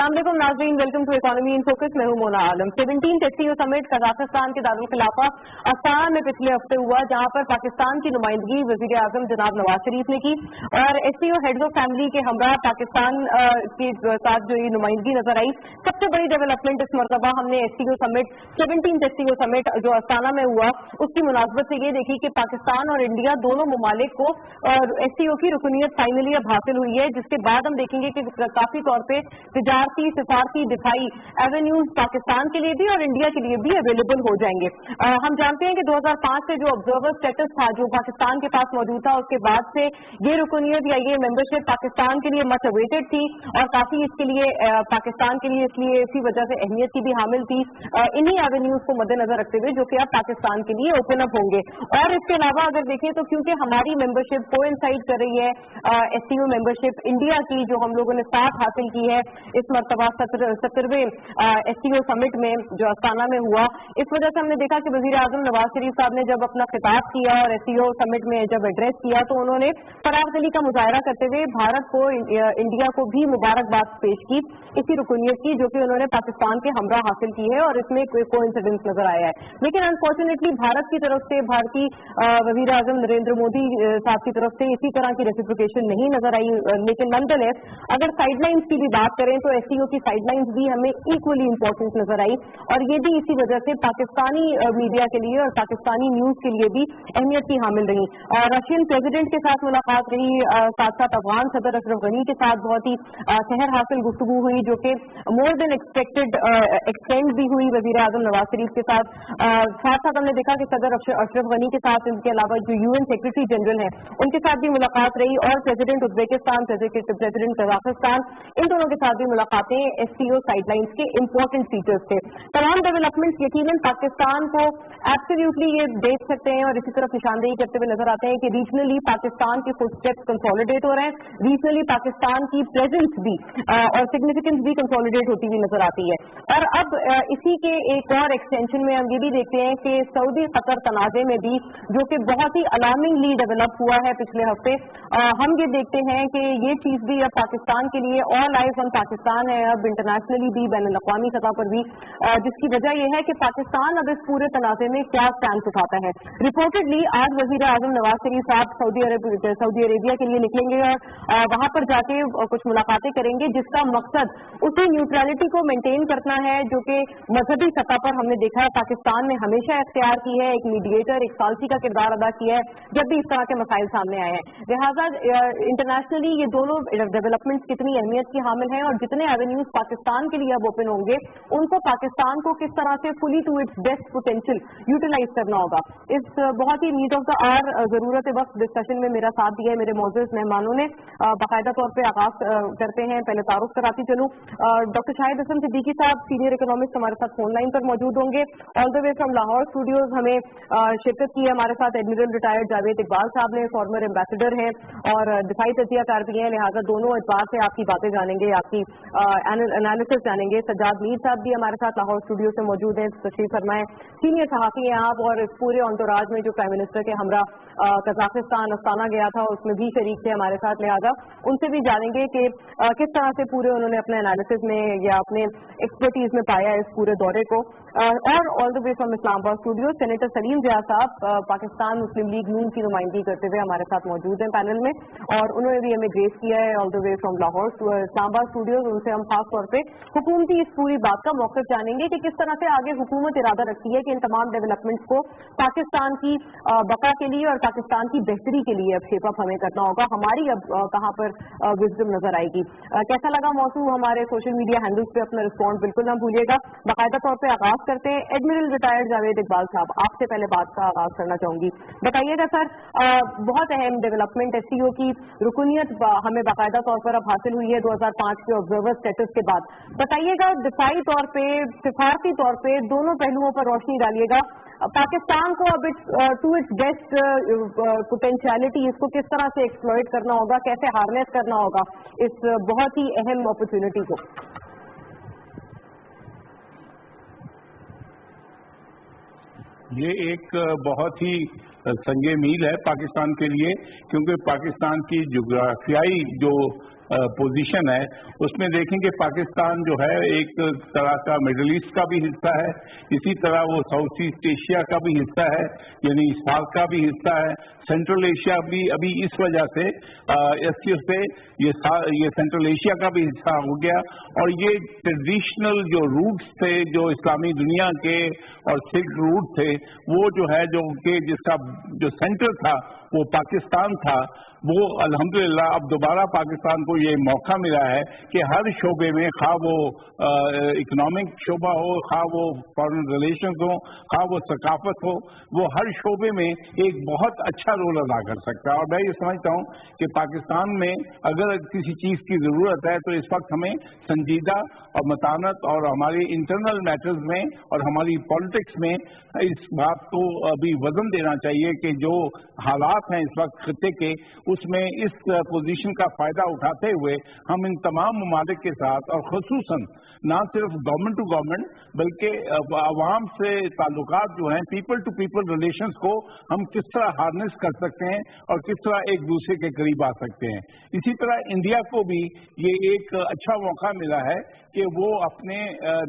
अस्सलाम वालेकुम नाज़रीन, welcome to economy in focus. मैं हूं Mona Alam. 17th SCO summit Kazakhstan के दारुल खिलाफा अस्ताना में पिछले हफ्ते हुआ, जहां पर पाकिस्तान की नुमाइंदगी वजीर आजम जनाब नवाज शरीफ ने की और SCO हेड्स ऑफ फैमिली के हमरा पाकिस्तान के साथ जो ये नुमाइंदगी नजर आई। सबसे बड़ी डेवलपमेंट इस मरतबा हमने SCO summit 17th SCO summit जो अस्ताना में हुआ उसकी मुनासबत से ये देखी कि पाकिस्तान और इंडिया दोनों ममालिक को SCO की रुकनियत फाइनली अब हासिल हुई है, जिसके बाद हम देखेंगे कि काफी तौर पे तिजारती, सिफारती, दिफाई एवेन्यूज पाकिस्तान के लिए भी और इंडिया के लिए भी अवेलेबल हो जाएंगे। हम जानते हैं कि 2005 से जो ऑब्जर्वर स्टेटस था जो पाकिस्तान के पास मौजूद था, उसके बाद से ये रुकनियत या ये मेंबरशिप पाकिस्तान के लिए मच अवेटेड थी और काफी इसके लिए पाकिस्तान के लिए इसलिए इसी वजह से अहमियत की भी हामिल थी। इन्हीं एवेन्यूज को मद्देनजर रखते हुए जो कि अब पाकिस्तान के लिए ओपन अप होंगे। और इसके अलावा अगर देखें तो क्योंकि हमारी मेंबरशिप कोइंसाइड कर रही है SCO मेंबरशिप इंडिया की जो हम लोगों ने साथ हासिल की है इस मरतबा 17वें SCO समिट में जो अस्ताना में हुआ, इस वजह से हमने देखा कि वजीर आजम नवाज शरीफ साहब ने जब अपना खिताब किया और SCO समिट में जब एड्रेस किया तो उन्होंने फरागदली का मुजाहरा करते हुए भारत को, इंडिया को भी मुबारकबाद पेश की इसी रुकनियत की जो कि उन्होंने पाकिस्तान के हमरा हासिल की है और इसमें कोई कोइंसिडेंस नजर आया है। लेकिन अनफॉर्चुनेटली भारत की तरफ से, भारतीय वजीर आजम नरेंद्र मोदी साहब की तरफ से इसी तरह की रेसिप्रोकेशन नहीं नजर आई। लेकिन नॉनदलेस अगर साइडलाइंस की भी बात करें तो SCO की साइडलाइंस भी हमें इक्वली इंपॉर्टेंट नजर आई और ये भी इसी वजह से पाकिस्तानी मीडिया के लिए और पाकिस्तानी न्यूज के लिए भी अहमियत की हामिल रही। रशियन प्रेसिडेंट के साथ मुलाकात रही, साथ साथ अफगान सदर अशरफ गनी के साथ बहुत ही शहर हासिल गुफ्तगू हुई जो कि मोर देन एक्सपेक्टेड एक्सटेंड भी हुई वजीर आजम नवाज शरीफ के साथ। साथ साथ हमने देखा कि सदर अशरफ गनी के साथ इनके अलावा जो UN सेक्रेटरी जनरल है उनके साथ भी मुलाकात रही और प्रेसिडेंट उज्बेकिस्तान, प्रेसिडेंट कजाकिस्तान, इन दोनों के साथ भी मुलाकातें SCO साइडलाइंस के इंपॉर्टेंट फीचर्स थे। तमाम डेवलपमेंट्स यकीनन पाकिस्तान को एब्सोल्युटली ये देख सकते हैं और इसी तरफ निशानदेही करते हुए नजर आते हैं कि रीजनली पाकिस्तान के फुटस्टेप्स कंसोलिडेट हो रहे हैं, रीजनली पाकिस्तान की प्रेजेंस भी और सिग्निफिकेंस भी कंसोलिडेट होती हुई नजर आती है। और अब इसी के एक और एक्सटेंशन में हम ये भी देखते हैं कि सऊदी कतर तनाजे में भी जो कि बहुत ही अलार्मिंगली डेवलप हुआ है पिछले हफ्ते, हम ये देखते हैं कि ये चीज भी अब पाकिस्तान के लिए ऑल आइज ऑन पाकिस्तान है अब इंटरनेशनली भी, बैनुल-अक़वामी सतह पर भी, जिसकी वजह यह है कि पाकिस्तान अब इस पूरे तनाज़े में क्या स्टैंड उठाता है। रिपोर्टेडली आज वजीर आजम नवाज शरीफ साहब सऊदी अरेबिया के लिए निकलेंगे और वहां पर जाके कुछ मुलाकातें करेंगे जिसका मकसद उसी न्यूट्रलिटी को मेंटेन करना है जो कि मजहबी सतह पर हमने देखा है पाकिस्तान ने हमेशा इख्तियार की है, एक मीडिएटर, एक सालसी का किरदार अदा किया है जब भी इस तरह के मसाइल सामने आए हैं। लिहाजा इंटरनेशनली ये दोनों डेवलपमेंट्स कितनी अहमियत की हामिल हैं और जितने एवेन्यूज पाकिस्तान के लिए अब ओपन होंगे उनको पाकिस्तान को किस तरह से fully to its best potential utilise करना होगा। इस बहुत ही नीड ऑफ द आवर जरूरत वक्त डिस्कशन में मेरा साथ दिया है मेरे मौजूद मेहमानों ने। बाकायदा तौर पर आगाज करते हैं, पहले तारुफ कराती चलूं। डॉक्टर शाहिद हसन सिद्दीकी साहब सीनियर इकोनॉमिस्ट हमारे साथ फोन लाइन पर मौजूद होंगे। All the way from Lahore studios हमें शिरकत की है हमारे साथ एडमिरल रिटायर्ड जावेद इकबाल साहब ने, फॉर्मर एम्बेसडर हैं और दिफाई तजियाकार भी हैं, लिहाजा दोनों एतबार से आपकी बातें जानेंगे, आपकी एनालिसिस जानेंगे। सज्जाद मीर साहब भी हमारे साथ लाहौर स्टूडियो से मौजूद हैं, तशरीफ फरमाएं। सीनियर सहाफी हैं आप और इस पूरे ऑन्टोराज में जो प्राइम मिनिस्टर के हमरा कजाकिस्तान अस्ताना गया था उसमें भी शरीक थे हमारे साथ, लिहाजा उनसे भी जानेंगे कि किस तरह से पूरे उन्होंने अपने एनालिसिस में या अपने एक्सपर्टीज में पाया इस पूरे दौरे को। और all the way from Islamabad studio senator Saleem Zia sahab Pakistan Muslim league नून की नुमाइंदगी करते हुए हमारे साथ मौजूद हैं पैनल में और उन्होंने भी हमें ग्रेस किया है all the way from Lahore Islamabad studios. उनसे हम खास तौर पर हुकूमती इस पूरी बात का मौक़िफ़ जानेंगे कि किस तरह से आगे हुकूमत इरादा रखती है कि इन तमाम डेवलपमेंट्स को पाकिस्तान की बका के लिए और पाकिस्तान की बेहतरी के लिए अब शेप अप हमें करना होगा। हमारी अब कहाँ पर विज़डम नजर आएगी। कैसा लगा मौसू हमारे सोशल मीडिया हैंडल्स पे अपना रिस्पॉन्ड बिल्कुल ना भूलिएगा। बाकायदा तौर पर आगाज करते हैं। एडमिरल रिटायर्ड जावेद इकबाल साहब, आपसे पहले बात का आगाज करना चाहूंगी। बताइएगा सर, बहुत अहम डेवलपमेंट SCO की रुकनियत हमें बाकायदा तौर पर अब हासिल हुई है 2005 के ऑब्जर्वर स्टेटस के बाद। बताइएगा दिफाई तौर पे, सिफारती तौर पे दोनों पहलुओं पर रोशनी डालिएगा। पाकिस्तान को अब टू इट्स बेस्ट पोटेंशियलिटी इसको किस तरह से एक्सप्लॉइट करना होगा, कैसे हार्नेस करना होगा इस बहुत ही अहम अपॉर्चुनिटी को। ये एक बहुत ही संगे मील है पाकिस्तान के लिए, क्योंकि पाकिस्तान की जोग्राफियाई जो पोजीशन है, उसमें देखें कि पाकिस्तान जो है एक तरह का मिडिल ईस्ट का भी हिस्सा है, इसी तरह वो साउथ ईस्ट एशिया का भी हिस्सा है, यानी सार्क का भी हिस्सा है, सेंट्रल एशिया भी अभी इस वजह से ये सेंट्रल एशिया का भी हिस्सा हो गया। और ये ट्रेडिशनल जो रूट्स थे जो इस्लामी दुनिया के और सिल्क रूट थे, वो जो है जो कि जिसका जो सेंटर था वो पाकिस्तान था, वो अल्हम्दुलिल्लाह अब दोबारा पाकिस्तान को ये मौका मिला है कि हर शोबे में, खा वो इकोनॉमिक शोबा हो, खा वो फॉरेन रिलेशंस हो, खा वो सकाफत हो, वो हर शोबे में एक बहुत अच्छा रोल अदा कर सकता है। और मैं ये समझता हूँ कि पाकिस्तान में अगर किसी चीज़ की ज़रूरत है तो इस वक्त हमें संजीदा और मतानत और हमारी इंटरनल मैटर्स में और हमारी पॉलिटिक्स में इस बात को अभी वजन देना चाहिए कि जो हालात हैं इस वक्त खित्ते के, उसमें इस पोजीशन का फायदा उठाते हुए हम इन तमाम ममालिक के साथ और खुसूसन ना सिर्फ गवर्नमेंट टू गवर्नमेंट बल्कि अवाम से ताल्लुकात जो हैं, पीपल टू पीपल रिलेशंस को हम किस तरह हार्नेस कर सकते हैं और किस तरह एक दूसरे के करीब आ सकते हैं। इसी तरह इंडिया को भी ये एक अच्छा मौका मिला है कि वो अपने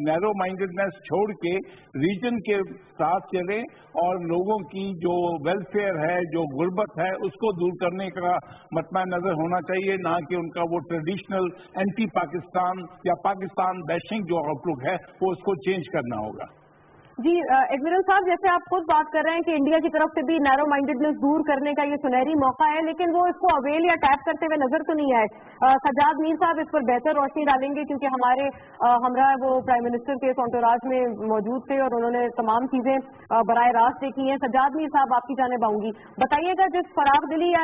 नैरो माइंडेडनेस छोड़ के रीजन के साथ चले और लोगों की जो वेलफेयर है, जो गुर्बत है, उसको दूर करने का मतमा नजर होना चाहिए, ना कि उनका वो ट्रेडिशनल एंटी पाकिस्तान या पाकिस्तान बैशिंग जो आउटलुक है वो उसको चेंज करना होगा। जी एडमिरल साहब, जैसे आप खुद बात कर रहे हैं कि इंडिया की तरफ से भी नैरो माइंडेडनेस दूर करने का ये सुनहरी मौका है, लेकिन वो इसको अवेल या टैप करते हुए नजर तो नहीं आए। सजाद मीर साहब इस पर बेहतर रोशनी डालेंगे क्योंकि हमारे हमरा वो प्राइम मिनिस्टर के एंटोराज में मौजूद थे और उन्होंने तमाम चीजें बराह रास्त देखी हैं। सजाद मीर साहब, आपकी जानिब आऊंगी, बताइएगा जिस फराग दिली या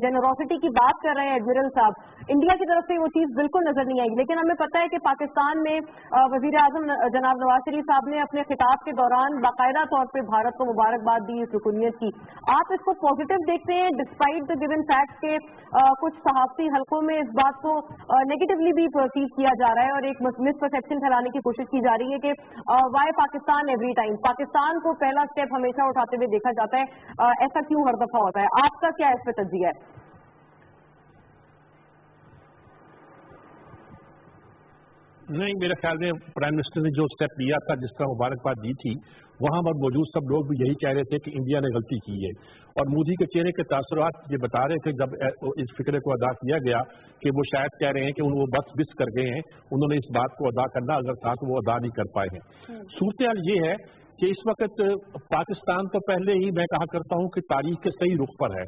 जेनरोसिटी की बात कर रहे हैं एडमिरल साहब, इंडिया की तरफ से वो चीज बिल्कुल नजर नहीं आएगी, लेकिन हमें पता है कि पाकिस्तान में वजीर आजम जनाब नवाज शरीफ साहब ने अपने खिताब के दौरान बाकायदा तौर पे भारत को मुबारकबाद दी इस रुकनियत की। आप इसको पॉजिटिव देखते हैं डिस्पाइट द गिवन फैक्ट के कुछ सहाफती हलकों में इस बात को नेगेटिवली भी परसीव किया जा रहा है और एक मिसपरसेप्शन फैलाने की कोशिश की जा रही है कि why Pakistan every time, Pakistan को पहला स्टेप हमेशा उठाते हुए देखा जाता है, ऐसा क्यों हर दफा होता है? आपका क्या इस पर तज्जिया है? नहीं, मेरे ख्याल में प्राइम मिनिस्टर ने जो स्टेप लिया था, जिस तरह मुबारकबाद दी थी, वहां पर मौजूद सब लोग भी यही कह रहे थे कि इंडिया ने गलती की है। और मोदी के चेहरे के तासुरात ये बता रहे थे जब इस फिक्रे को अदा किया गया कि वो शायद कह रहे हैं कि वो बस मिस कर गए हैं, उन्होंने इस बात को अदा करना अगर था तो वो अदा नहीं कर पाए हैं। सूरत ये है कि इस वक्त पाकिस्तान तो पहले ही मैं कहा करता हूं कि तारीख के सही रुख पर है।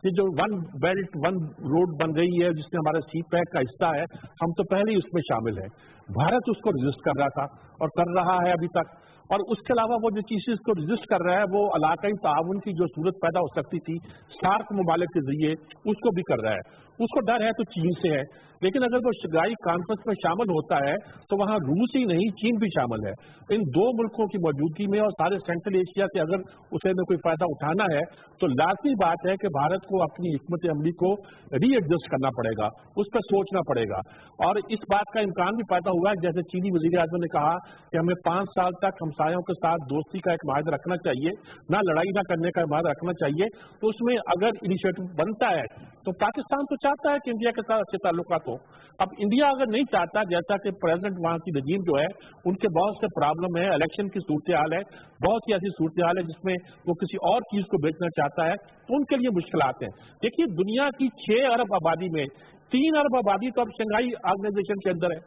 ये जो वन बेल्ट वन रोड बन रही है जिसमें हमारा सी पैक का हिस्सा है, हम तो पहले ही उसमें शामिल है। भारत उसको रजिस्ट कर रहा था और कर रहा है अभी तक, और उसके अलावा वो जो चीज़ इसको रजिस्ट कर रहा है वो इलाकाई ताउन की जो सूरत पैदा हो सकती थी सार्क मुमालिक के जरिए, उसको भी कर रहा है। उसको डर है तो चीन से है, लेकिन अगर वो शंघाई कॉन्फ्रेंस में शामिल होता है तो वहां रूस ही नहीं चीन भी शामिल है। इन दो मुल्कों की मौजूदगी में और सारे सेंट्रल एशिया से अगर उसे में कोई फायदा उठाना है तो लाजमी बात है कि भारत को अपनी हिकमत अमली को रीएडजस्ट करना पड़ेगा, उस पर सोचना पड़ेगा। और इस बात का इम्कान भी पैदा हुआ है, जैसे चीनी वजीर आज़म ने कहा कि हमें 5 साल तक हमसायों के साथ दोस्ती का एक माहदा रखना चाहिए, ना लड़ाई ना करने का माहदा रखना चाहिए। तो उसमें अगर इनिशिएटिव बनता है तो पाकिस्तान तो चाहता है कि इंडिया के साथ अच्छे ताल्लुकात हो। अब इंडिया अगर नहीं चाहता, जैसा कि प्रेजेंट वहां की रजीम जो है उनके बहुत से प्रॉब्लम है, इलेक्शन की सूरत हाल है, बहुत सी ऐसी सूरत हाल है जिसमें वो किसी और चीज को बेचना चाहता है, तो उनके लिए मुश्किलात हैं। देखिए, दुनिया की 6 अरब आबादी में 3 अरब आबादी तो अब शंघाई ऑर्गेनाइजेशन के अंदर है।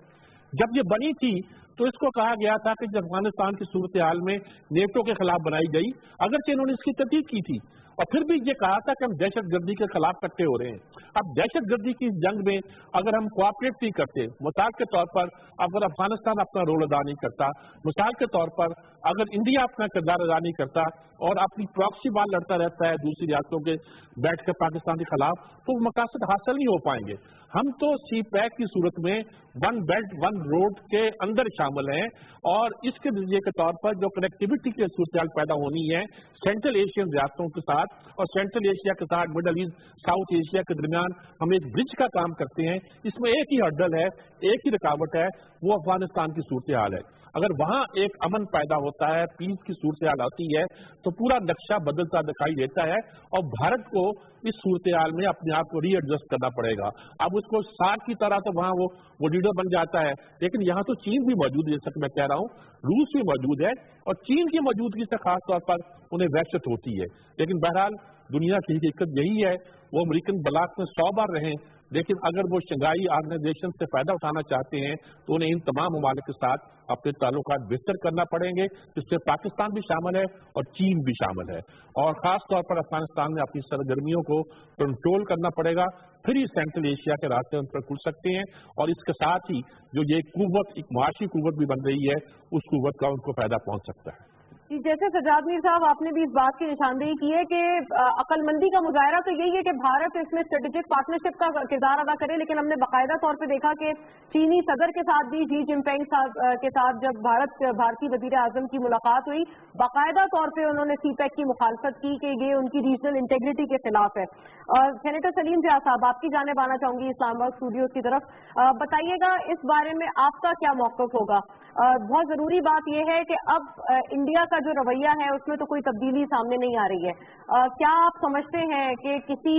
जब ये बनी थी तो इसको कहा गया था कि अफगानिस्तान की सूरत हाल में नेटो के खिलाफ बनाई गई, अगरचे इन्होंने इसकी तहकीक की थी और फिर भी ये कहा था कि हम दहशत गर्दी के खिलाफ इकट्ठे हो रहे हैं। अब दहशत गर्दी की जंग में अगर हम कोऑपरेट नहीं करते, मिसाल के तौर पर अगर अफगानिस्तान अपना रोल अदा नहीं करता, मिसाल के तौर पर अगर इंडिया अपना किरदार अदा नहीं करता और अपनी प्रॉक्सी वार लड़ता रहता है दूसरी रियासतों के बैठ कर पाकिस्तान के खिलाफ, तो मकासद हासिल नहीं हो पाएंगे। हम तो सी पैक की सूरत में वन बेल्ट वन रोड के अंदर शामिल हैं और इसके नतीजे के तौर पर जो कनेक्टिविटी की सूरत पैदा होनी है सेंट्रल एशियन रियासतों के साथ और सेंट्रल एशिया के साथ मिडल ईस्ट साउथ एशिया के दरमियान हम एक ब्रिज का काम करते हैं। इसमें एक ही हर्डल है, एक ही रुकावट है, वो अफगानिस्तान की सूरत हाल है। अगर वहां एक अमन पैदा होता है, पीस की सूरत हाल आती है, तो पूरा नक्शा बदलता दिखाई देता है और भारत को इस सूरत हाल में अपने आप को रीएडजस्ट करना पड़ेगा। अब उसको सार्क की तरह तो वहां वो लीडर बन जाता है, लेकिन यहाँ तो चीन भी मौजूद है, जैसा कि मैं कह रहा हूँ, रूस भी मौजूद है और चीन की मौजूदगी से खास तौर पर उन्हें वहशत होती है। लेकिन बहरहाल दुनिया की हकीकत यही है, वो अमेरिकन ब्लॉक में 100 बार रहें, लेकिन अगर वो शंघाई ऑर्गेनाइजेशन से फायदा उठाना चाहते हैं तो उन्हें इन तमाम ममालिक के साथ अपने ताल्लुकात बेहतर करना पड़ेंगे, जिससे पाकिस्तान भी शामिल है और चीन भी शामिल है। और खास तौर पर अफगानिस्तान में अपनी सरगर्मियों को कंट्रोल करना पड़ेगा, फिर ही सेंट्रल एशिया के रास्ते उन पर खुल सकते हैं और इसके साथ ही जो ये कुव्वत, एक मुआशी कुव्वत भी बन रही है, उस कुव्वत का उनको फायदा पहुंच सकता है। जैसे सज्जाद मीर साहब, आपने भी इस बात की निशानदेही की है कि अक्लमंदी का मुजाहरा तो यही है कि भारत इसमें स्ट्रेटेजिक पार्टनरशिप का किरदार अदा करे, लेकिन हमने बाकायदा तौर पे देखा कि चीनी सदर के साथ भी शी जिनपिंग के साथ जब भारतीय वजीर आजम की मुलाकात हुई, बाकायदा तौर पे उन्होंने सीपैक की मुखालफत की कि ये उनकी रीजनल इंटेग्रिटी के खिलाफ है। सेनेटर सलीम जिया साहब, आपकी जानिब आना चाहूंगी इस्लामाबाद स्टूडियोज की तरफ, बताइएगा इस बारे में आपका क्या मौक़िफ़ होगा। बहुत जरूरी बात यह है कि अब इंडिया का जो रवैया है उसमें तो कोई तब्दीली सामने नहीं आ रही है। क्या आप समझते हैं कि किसी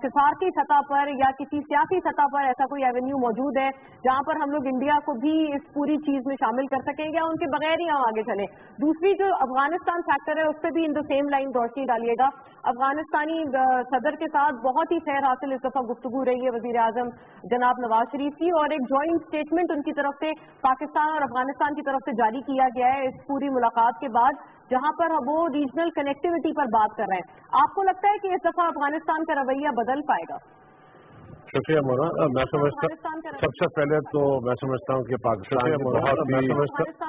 सिफारती सतह पर या किसी सियासी सतह पर ऐसा कोई एवेन्यू मौजूद है जहां पर हम लोग इंडिया को भी इस पूरी चीज में शामिल कर सकें या उनके बगैर ही हम आगे चलें? दूसरी जो अफगानिस्तान फैक्टर है उस पर भी इन द सेम लाइन रोशनी डालिएगा। अफगानिस्तानी सदर के साथ बहुत ही खैर हासिल इस दफा गुफ्तगू रही है वजीर आजम जनाब नवाज शरीफ की, और एक ज्वाइंट स्टेटमेंट उनकी तरफ से पाकिस्तान और अफगानिस्तान की तरफ से जारी किया गया है इस पूरी मुलाकात के बाद, जहां पर वो रीजनल कनेक्टिविटी पर बात कर रहे हैं। आपको लगता है कि इस दफा अफगानिस्तान का रवैया बदल पाएगा? शुक्रिया मोना। मैं समझता सबसे पहले तो मैं समझता हूँ कि पाकिस्तान की बहुत ही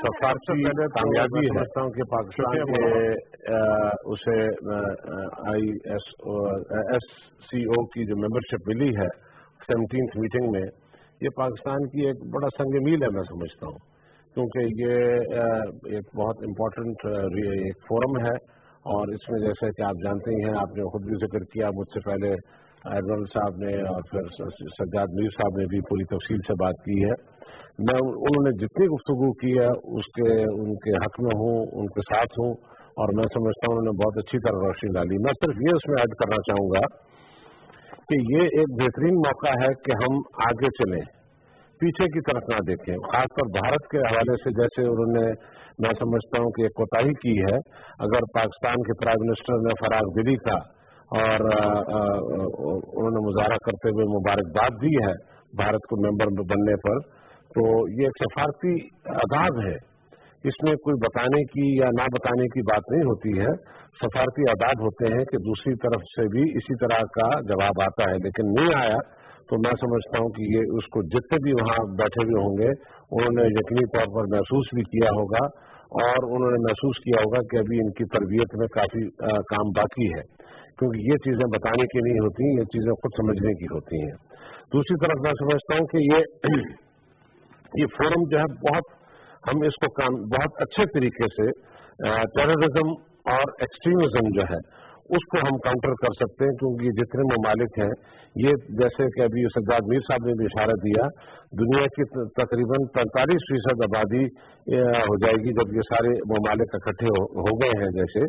सफारती कामयाबी है। समझता हूँ कि पाकिस्तान के उसे ISCO की जो मेंबरशिप मिली है 17th मीटिंग में, ये पाकिस्तान की एक बड़ा संग मील है मैं समझता हूँ, क्योंकि ये एक बहुत इम्पोर्टेंट एक फोरम है और इसमें जैसे कि आप जानते ही हैं, आपने खुद भी जिक्र किया, मुझसे पहले एडमिरल साहब ने और फिर सज्जाद मीर साहब ने भी पूरी तफसील से बात की है। मैं उन्होंने जितनी गुफ्तगू की है उसके उनके हक में हूँ, उनके साथ हूँ और मैं समझता हूँ उन्होंने बहुत अच्छी तरह रोशनी डाली। मैं सिर्फ ये उसमें ऐड करना चाहूँगा कि ये एक बेहतरीन मौका है कि हम आगे चलें, पीछे की तरफ ना देखें। खासकर भारत के हवाले से जैसे उन्होंने मैं समझता हूँ कि एक कोताही की है। अगर पाकिस्तान के प्राइम मिनिस्टर ने फराग दिली का और उन्होंने मुजाहरा करते हुए मुबारकबाद दी है भारत को मेंबर बनने पर, तो ये एक सफारती आदाब है। इसमें कोई बताने की या ना बताने की बात नहीं होती है। सफारती आदाब होते हैं कि दूसरी तरफ से भी इसी तरह का जवाब आता है, लेकिन नहीं आया तो मैं समझता हूँ कि ये उसको जितने भी वहाँ बैठे हुए होंगे उन्होंने यकीनी तौर पर महसूस भी किया होगा और उन्होंने महसूस किया होगा कि अभी इनकी तरबियत में काफ़ी काम बाकी है, क्योंकि ये चीज़ें बताने की नहीं होती, ये चीज़ें खुद समझने की होती हैं। दूसरी तरफ मैं समझता हूँ कि ये फोरम जो है हम इसको बहुत अच्छे तरीके से टेररिज्म और एक्सट्रीमिज्म जो है उसको हम काउंटर कर सकते हैं, क्योंकि जितने ममालिक हैं ये जैसे कि अभी सज्जाद मीर साहब ने भी इशारा दिया, दुनिया की तकरीबन 45% आबादी हो जाएगी जब ये सारे ममालिक इकट्ठे हो गए हैं जैसे,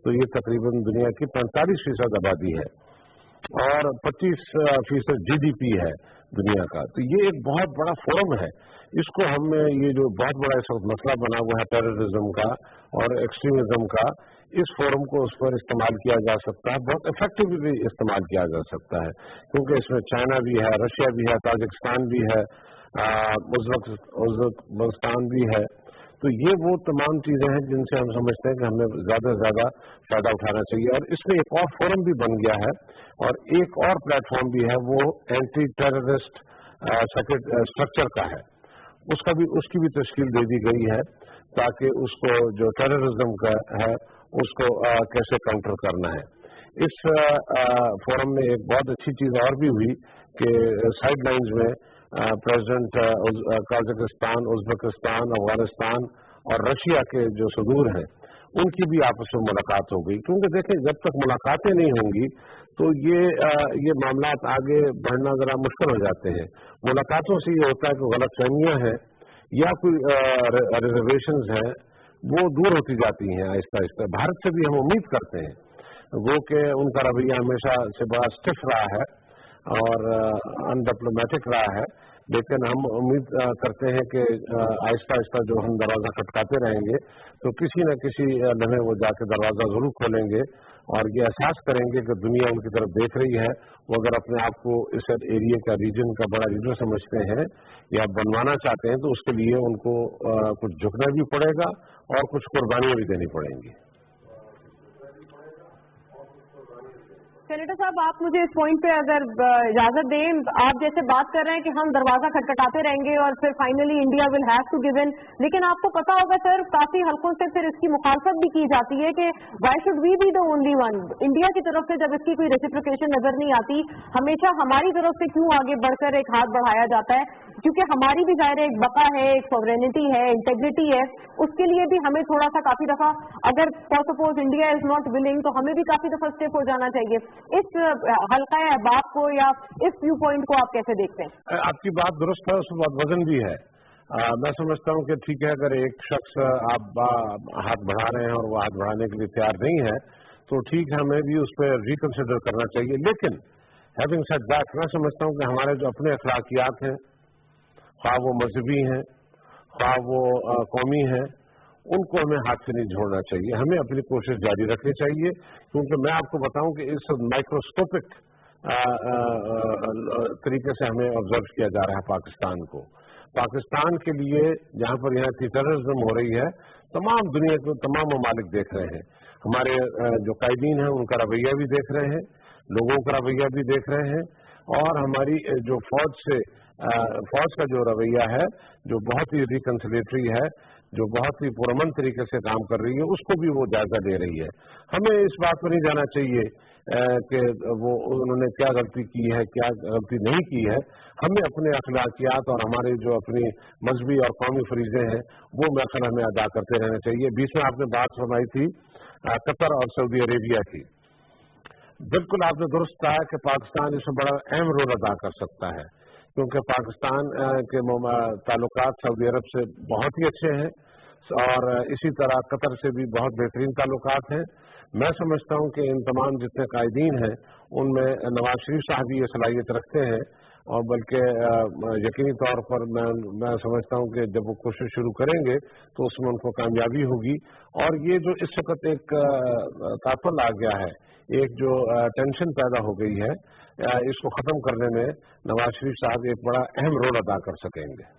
तो ये तकरीबन दुनिया की 45% आबादी है और 25% GDP है दुनिया का। तो ये एक बहुत बड़ा फोरम है। इसको हमें ये जो बहुत बड़ा इस वक्त मसला बना हुआ है टेररिज्म का और एक्सट्रीमिज्म का, इस फोरम को उस पर इस्तेमाल किया जा सकता है, बहुत इफेक्टिवली इस्तेमाल किया जा सकता है, क्योंकि इसमें चाइना भी है, रशिया भी है, ताजिकिस्तान भी है, उज़्बेकिस्तान भी है। तो ये वो तमाम चीजें हैं जिनसे हम समझते हैं कि हमें ज्यादा से ज्यादा फायदा उठाना चाहिए। और इसमें एक और फोरम भी बन गया है और एक और प्लेटफॉर्म भी है, वो एंटी टेररिस्ट स्ट्रक्चर का है, उसकी भी तश्कील दे दी गई है ताकि उसको जो टेररिज्म का है उसको कैसे काउंटर करना है। इस फोरम में एक बहुत अच्छी चीज और भी हुई कि साइड लाइन्स में प्रेसिडेंट कजाकिस्तान, उज़्बेकिस्तान, अफगानिस्तान और रशिया के जो सदूर हैं उनकी भी आपस में मुलाकात हो गई, क्योंकि देखें जब तक मुलाकातें नहीं होंगी तो ये मामलात आगे बढ़ना जरा मुश्किल हो जाते हैं। मुलाकातों से ये होता है कि गलतफहमियां हैं या कोई रिजर्वेशंस हैं वो दूर होती जाती हैं आहिस्ता आहिस्ता। भारत से भी हम उम्मीद करते हैं वो कि उनका रवैया हमेशा से बड़ा स्टिफ रहा है और अनडिप्लोमेटिक रहा है, लेकिन हम उम्मीद करते हैं कि आहिस्ता आहिस्ता जो हम दरवाज़ा खटकाते रहेंगे तो किसी न किसी लम्हे वो जाके दरवाज़ा ज़रूर खोलेंगे और ये एहसास करेंगे कि दुनिया उनकी तरफ देख रही है। वो अगर अपने आप को इस एरिया का रीजन का बड़ा लीडर समझते हैं या बनवाना चाहते हैं तो उसके लिए उनको कुछ झुकना भी पड़ेगा और कुछ कुर्बानियां भी देनी पड़ेंगी। सेनेटर साहब, आप मुझे इस पॉइंट पे अगर इजाजत दें, आप जैसे बात कर रहे हैं कि हम दरवाजा खटखटाते रहेंगे और फिर finally India will have to give in, लेकिन आपको पता होगा सर काफी हल्कों से फिर इसकी मुखालफत भी की जाती है कि why should we be the only one. India की तरफ से जब इसकी कोई रेसिप्रोकेशन नजर नहीं आती, हमेशा हमारी तरफ से क्यों आगे बढ़कर एक हाथ बढ़ाया जाता है? क्योंकि हमारी भी जाहिर एक बका है, एक सॉवरेनिटी है, इंटेग्रिटी है, उसके लिए भी हमें थोड़ा सा काफी दफा अगर suppose India is not willing तो हमें भी काफी दफा स्टेप हो जाना चाहिए। इस हल्का अहबाब को या इस व्यू पॉइंट को आप कैसे देखते हैं? आपकी बात दुरुस्त है, उसमें बहुत वजन भी है। मैं समझता हूँ कि ठीक है, अगर एक शख्स आप हाथ बढ़ा रहे हैं और वो हाथ बढ़ाने के लिए तैयार नहीं है तो ठीक है, हमें भी उस पर रिकंसिडर करना चाहिए। लेकिन हैविंग सेड दैट, मैं समझता हूँ कि हमारे जो अपने अखलाकियात हैं, ख्वाह वो मजहबी हैं, ख्वाह वो कौमी हैं, उनको हमें हाथ से नहीं छोड़ना चाहिए। हमें अपनी कोशिश जारी रखनी चाहिए, क्योंकि मैं आपको बताऊं कि इस माइक्रोस्कोपिक तरीके से हमें ऑब्जर्व किया जा रहा है पाकिस्तान को। पाकिस्तान के लिए जहां पर यहाँ की टेररिज्म हो रही है, तमाम दुनिया के तमाम ममालिक देख रहे हैं। हमारे जो कायदीन हैं उनका रवैया भी देख रहे हैं, लोगों का रवैया भी देख रहे हैं, और हमारी जो फौज का जो रवैया है, जो बहुत ही रिकंसिलेटरी है, जो बहुत ही पुरअमन तरीके से काम कर रही है, उसको भी वो जायजा ले रही है। हमें इस बात पर नहीं जाना चाहिए कि वो उन्होंने क्या गलती की है, क्या गलती नहीं की है। हमें अपने अखलाकियात और हमारे जो अपनी मजहबी और कौमी फरीजे हैं वो महफल हमें अदा करते रहना चाहिए। बीच में आपने बात फरमाई थी कतर और सऊदी अरेबिया की। बिल्कुल आपने दुरुस्त कहा कि पाकिस्तान इसमें बड़ा अहम रोल अदा कर सकता है, क्योंकि पाकिस्तान के ताल्लुकात सऊदी अरब से बहुत ही अच्छे हैं और इसी तरह कतर से भी बहुत बेहतरीन ताल्लुकात हैं। मैं समझता हूं कि इन तमाम जितने कायदीन हैं उनमें नवाज शरीफ साहब ये सलाहियत रखते हैं, और बल्कि यकीनी तौर पर मैं समझता हूं कि जब वो कोशिश शुरू करेंगे तो उसमें उनको कामयाबी होगी। और ये जो इस वक्त एक तापल आ गया है, एक जो टेंशन पैदा हो गई है, इसको खत्म करने में नवाज शरीफ साहब एक बड़ा अहम रोल अदा कर सकेंगे।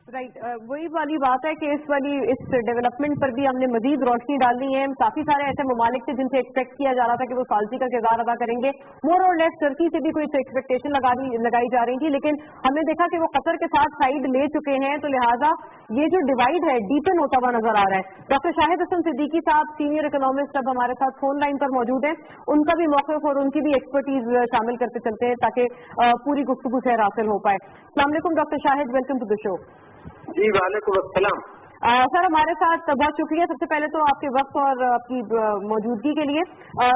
राइट, वही वाली बात है कि इस डेवलपमेंट पर भी हमने मजीद रोशनी डालनी है। काफी सारे ऐसे ममालिक थे जिनसे एक्सपेक्ट किया जा रहा था कि वो सालसी का किरदार अदा करेंगे। मोर और लेस टर्की से भी कोई एक्सपेक्टेशन लगाई जा रही थी, लेकिन हमने देखा कि वो कतर के साथ साइड ले चुके हैं, तो लिहाजा ये जो डिवाइड है डीपन होता हुआ नजर आ रहा है। डॉक्टर शाहिद हसन सिद्दीकी साहब सीनियर इकोनॉमिस्ट अब हमारे साथ फोन लाइन पर मौजूद है, उनका भी मौक़िफ़ और उनकी भी एक्सपर्टीज शामिल करते चलते हैं ताकि पूरी गुफ्तगू से हासिल हो पाए। अस्सलाम वालेकुम doctor Shahid, welcome to the show. जी वालेकुम अस्सलाम। सर हमारे साथ बहुत शुक्रिया सबसे पहले तो आपके वक्त और आपकी मौजूदगी के लिए।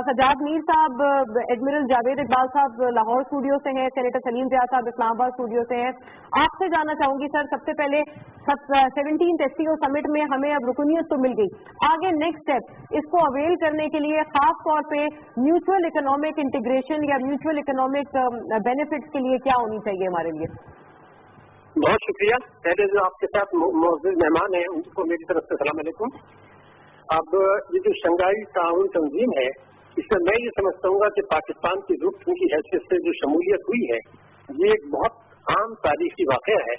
सजाद मीर साहब, एडमिरल जावेद इकबाल साहब लाहौर स्टूडियो से हैं, सेनेटर सलीम ज़िया साहब इस्लामाबाद स्टूडियो से हैं। आपसे जानना चाहूंगी सर, सबसे पहले 17th SCO समिट में हमें अब रुकनियत तो मिल गई, आगे नेक्स्ट स्टेप इसको अवेल करने के लिए खास तौर पे म्यूचुअल इकोनॉमिक इंटीग्रेशन या म्यूचुअल इकोनॉमिक बेनिफिट्स के लिए क्या होनी चाहिए हमारे लिए? बहुत शुक्रिया। पहले जो आपके साथ मौजूद मेहमान हैं उनको मेरी तरफ से सलाम अलैकुम। अब ये जो शंघाई ताउन तंजीम है, इसमें मैं ये समझता हूँ कि पाकिस्तान की रुकन की हैसियत से जो शमूलियत हुई है, ये एक बहुत आम तारीखी वाक़या है।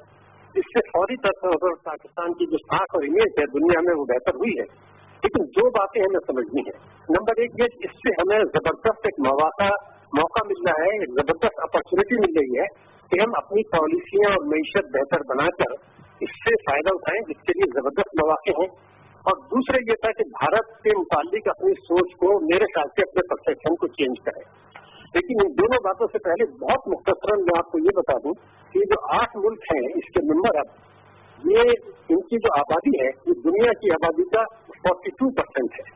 इससे फौरी तौर पर पाकिस्तान की जो साख और इमेज है दुनिया में वो बेहतर हुई है। लेकिन दो बातें हमें समझनी है। नंबर एक, ये इससे हमें जबरदस्त एक मौका मिल रहा है, एक जबरदस्त अपॉर्चुनिटी मिल रही है कि हम अपनी पॉलिसियां और मईशत बेहतर बनाकर इससे फायदा उठाएं, जिसके लिए जबरदस्त मौके हैं। और दूसरा ये था कि भारत के मुतालिक अपनी सोच को मेरे ख्याल से अपने परसेप्शन को चेंज करें। लेकिन इन दोनों बातों से पहले बहुत मुख्तसरन मैं आपको ये बता दूं कि जो 8 मुल्क हैं इसके मेंबर, अब ये इनकी जो आबादी है ये दुनिया की आबादी का 42% है,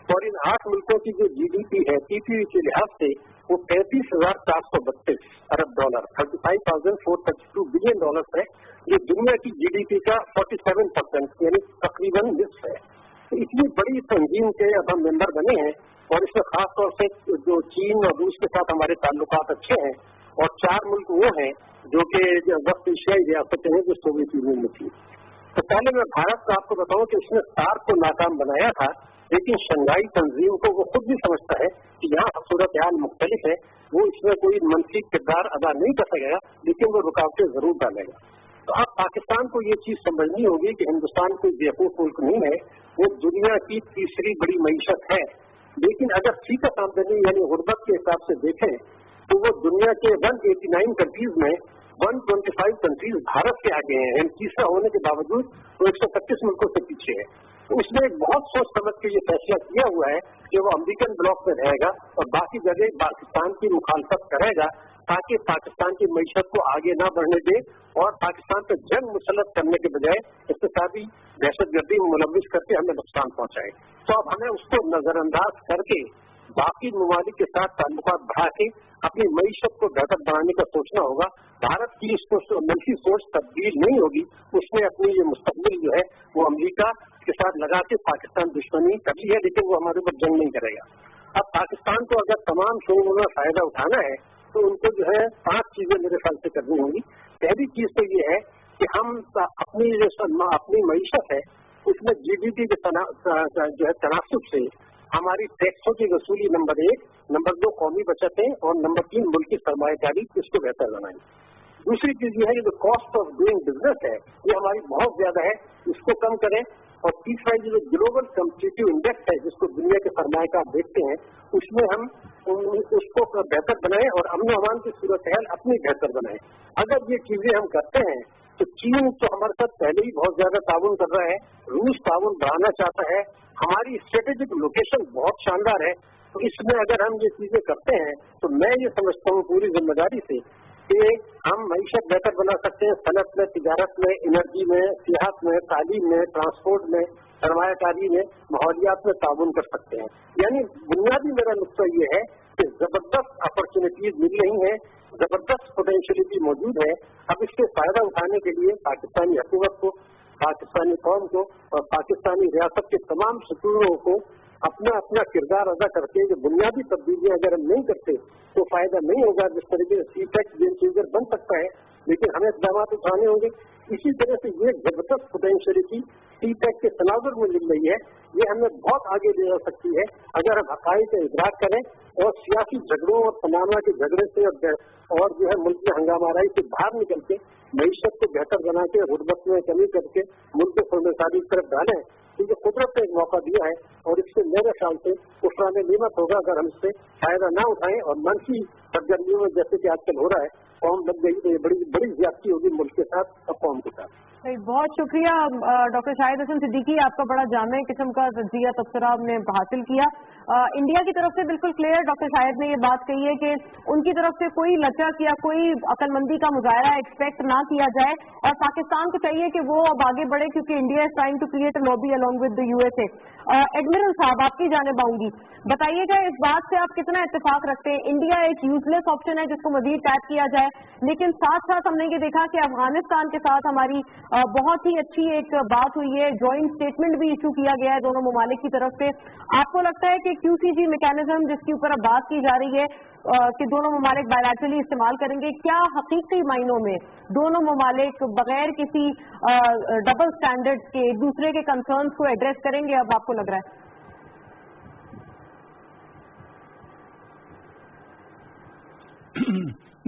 और इन 8 मुल्कों की जो GDP है PPP के लिहाज से वो 35,432 अरब डॉलर, $35,432 बिलियन है। ये दुनिया की GDP का 47%, यानी तकरीबन निस्फ है। तो इतनी बड़ी तंजीम के अब हम मेंबर बने हैं, और इसमें खास तौर से जो चीन और रूस के साथ हमारे ताल्लुकात अच्छे हैं, और 4 मुल्क वो हैं जो कि वक्त एशियाई रियासतें हैं जो सोवियत यूनियन में थी। तो पहले मैं भारत को आपको बताऊं कि उसने सार्क को नाकाम बनाया था, लेकिन शंघाई तंजीम को वो खुद भी समझता है कि यहाँ सूरत हाल मुख्तलिफ है, वो इसमें कोई मंफी किरदार अदा नहीं कर सकेगा, लेकिन वो रुकावटें जरूर डालेगा। तो अब पाकिस्तान को ये चीज समझनी होगी कि हिंदुस्तान कोई बेवकूफ मुल्क नहीं है, वो दुनिया की तीसरी बड़ी मईशत है। लेकिन अगर फीसद आमदनी यानी गुर्बत के हिसाब से देखें तो वो दुनिया के 189 कंट्रीज में 125 कंट्रीज भारत के आगे हैं। तीसरा होने के बावजूद वो 125 मुल्कों से पीछे है। तो उसने एक बहुत सोच समझ के ये फैसला किया हुआ है कि वो अमेरिकन ब्लॉक में रहेगा और बाकी जगह पाकिस्तान की मुखालफत करेगा, ताकि पाकिस्तान की मईशत को आगे ना बढ़ने दे और पाकिस्तान पर जंग मुसल्लत करने के बजाय इक़्तिसादी दहशतगर्दी में मुलविस करके हमें नुकसान पहुंचाए। तो अब हमें उसको नजरअंदाज करके बाकी ममालिक के साथ ताल्लुकात बढ़ा के अपनी मईशत को बेहतर बनाने का सोचना होगा। भारत की इसको मनफी सोच तब्दील नहीं होगी, उसने अपनी ये मुस्तकबिल जो है वो अमेरिका के साथ लगा के पाकिस्तान दुश्मनी कर ली है, लेकिन वो हमारे ऊपर जंग नहीं करेगा। अब पाकिस्तान को अगर तमाम शोरों में फायदा उठाना है तो उनको जो है 5 चीजें मेरे ख्याल से करनी होंगी। पहली चीज तो ये है कि हम अपनी मईशत है उसमें GDP के जो है तनासुब से हमारी टैक्सों की वसूली नंबर 1, नंबर 2 कौमी बचतें और नंबर 3 मुल्की सरमायाकारी, इसको बेहतर बनाएंगे। दूसरी चीज ये है कि जो कॉस्ट ऑफ डूइंग बिजनेस है ये हमारी बहुत ज्यादा है, इसको कम करें। और तीसरा जो ग्लोबल कॉम्पिटिटिव इंडेक्स है जिसको दुनिया के सरमायाकार देखते हैं, उसमें हम उसको बेहतर बनाएं और अमन अमान की सूरत हाल अपनी बेहतर बनाएं। अगर ये चीजें हम करते हैं तो चीन तो हमारे साथ पहले ही बहुत ज्यादा ताउन कर रहा है, रूस ताउन बढ़ाना चाहता है, हमारी स्ट्रेटेजिक लोकेशन बहुत शानदार है। तो इसमें अगर हम ये चीजें करते हैं तो मैं ये समझता हूँ पूरी जिम्मेदारी से कि हम मईशत बेहतर बना सकते हैं, सनत में, तिजारत में, एनर्जी में, सियाहत में, तालीम में, ट्रांसपोर्ट में, सरमायाकारी में, माहौलियात में ताउन कर सकते हैं। यानी बुनियादी मेरा नुक्ता ये है कि जबरदस्त अपॉर्चुनिटीज मिल रही हैं, जबरदस्त पोटेंशियलिटी मौजूद है। अब इससे फायदा उठाने के लिए पाकिस्तानी हुकूमत को, पाकिस्तानी कौम को और पाकिस्तानी रियासत के तमाम सतूरों को अपना अपना किरदार अदा करके जो बुनियादी तब्दीलियां अगर हम नहीं करते तो फायदा नहीं होगा। जिस तरीके से सीटेक गेम चेंजर बन सकता है, लेकिन हमें इकदाम उठाने होंगे। इसी तरह से ये जबरदस्त पोटेंशियलिटी सीटेक के तनाजुर में मिल रही है, ये हमें बहुत आगे ले जा सकती है अगर हम हकाई का इदराक करें और सियासी झगड़ों और पनामा के झगड़े से और जो है मुल्क में हंगामाराई से बाहर निकल के मईशत को बेहतर बना के गुर्बत में कमी करके मुल्क को खुशहाली की तरफ डालें। क्योंकि कुदरत ने एक मौका दिया है और इससे मेरे ख्याल से कुफरान नियमत होगा अगर हम इससे फायदा ना उठाएं और मनफी सरगर्मियों में जैसे कि आजकल हो रहा है कौम लग गई तो ये बड़ी ज्यादती होगी मुल्क के साथ और कौम के साथ। बहुत शुक्रिया डॉक्टर शाहिद हसन सिद्दीकी, आपका बड़ा जामे किस्म का तज्जिया तबसरा आपने हासिल किया। इंडिया की तरफ से बिल्कुल क्लियर डॉक्टर शाहिद ने ये बात कही है कि उनकी तरफ से कोई लचक या कोई अक्लमंदी का मुजाहरा एक्सपेक्ट ना किया जाए और पाकिस्तान को चाहिए कि वो अब आगे बढ़े, क्योंकि India is trying to create a lobby along with the USA। Admiral साहब, आपकी जानिब आऊंगी, बताइएगा इस बात से आप कितना इत्तेफाक रखते हैं? इंडिया एक यूजलेस ऑप्शन है जिसको मजीद टैप किया जाए, लेकिन साथ साथ हमने ये देखा कि अफगानिस्तान के साथ हमारी बहुत ही अच्छी एक बात हुई है, ज्वाइंट स्टेटमेंट भी इशू किया गया है दोनों ममालिक की तरफ से। आपको लगता है कि QCG मैकेनिज्म जिसके ऊपर अब बात की जा रही है कि दोनों ममालिक बायलैटरली इस्तेमाल करेंगे, क्या हकीकी मायनों में दोनों ममालिक बगैर किसी डबल स्टैंडर्ड के एक दूसरे के कंसर्न्स को एड्रेस करेंगे? अब आपको लग रहा है